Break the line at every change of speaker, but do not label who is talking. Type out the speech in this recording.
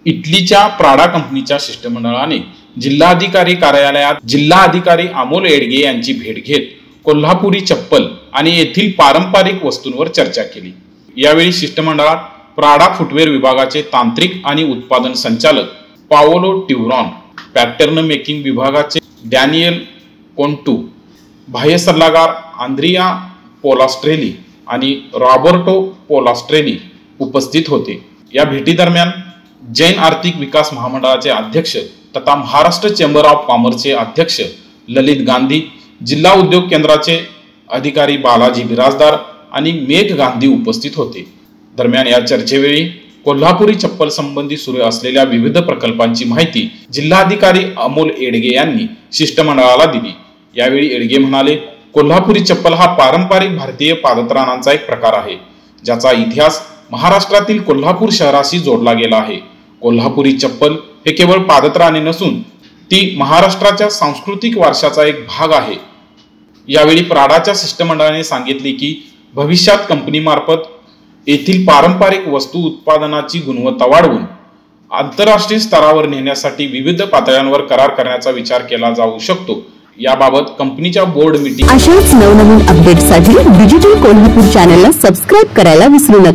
इटलीच्या प्राडा कंपनीच्या शिष्टमंडळाने जिल्हाधिकारी कार्यालयात जिल्हाधिकारी अमोल येडगे यांची भेट घेत कोल्हापुरी चप्पल आणि येथील पारंपरिक वस्तूंवर चर्चा केली। यावेळी शिष्टमंडळात प्राडा फुटवेअर विभागाचे तांत्रिक आणि उत्पादन संचालक पाओलो टिवरॉन, पॅटर्न मेकिंग विभागाचे डॅनियल कोंटू, बाह्य सल्लागार आंद्रिया पोलास्ट्रेली आणि रॉबर्टो पोलास्ट्रेली उपस्थित होते। या भेटीदरम्यान जैन आर्थिक विकास महामंडळाचे अध्यक्ष तथा महाराष्ट्र चेंबर ऑफ कॉमर्सचे अध्यक्ष ललित गांधी, जिल्हा उद्योग केंद्राचे अधिकारी बालाजी बिराजदार आणि मेघ गांधी उपस्थित होते। दरम्यान या चर्चेवेळी कोल्हापुरी चप्पल संबंधी सुरू असलेल्या विविध प्रकल्पांची माहिती जिल्हाधिकारी अमोल येडगे यांनी शिष्टमंडळाला दिली। यावेळी येडगे म्हणाले, कोल्हापुरी चप्पल हा पारंपरिक भारतीय पादत्राणांचा एक प्रकार आहे, ज्याचा इतिहास महाराष्ट्रातील कोल्हापूर शहराशी जोडला गेला आहे। कोल्हापुरी चप्पल हे केवळ पादत्राणे नसून ती महाराष्ट्राच्या सांस्कृतिक वारशाचा एक भाग आहे। यावेळी प्राडाच्या शिष्टमंडळाने सांगितले की भविष्यात कंपनीमार्फत येथील पारंपरिक वस्तू उत्पादनाची गुणवत्ता वाढवून आंतरराष्ट्रीय स्तरावर नेण्यासाठी विविध पातळ्यांवर करार करण्याचा विचार केला जाऊ शकतो। याबाबत कंपनीच्या बोर्ड मीटिंग
अशाच नवनवीन अपडेट्ससाठी डिजिटल कोल्हापूर चॅनलला सबस्क्राइब करायला विसरू नका।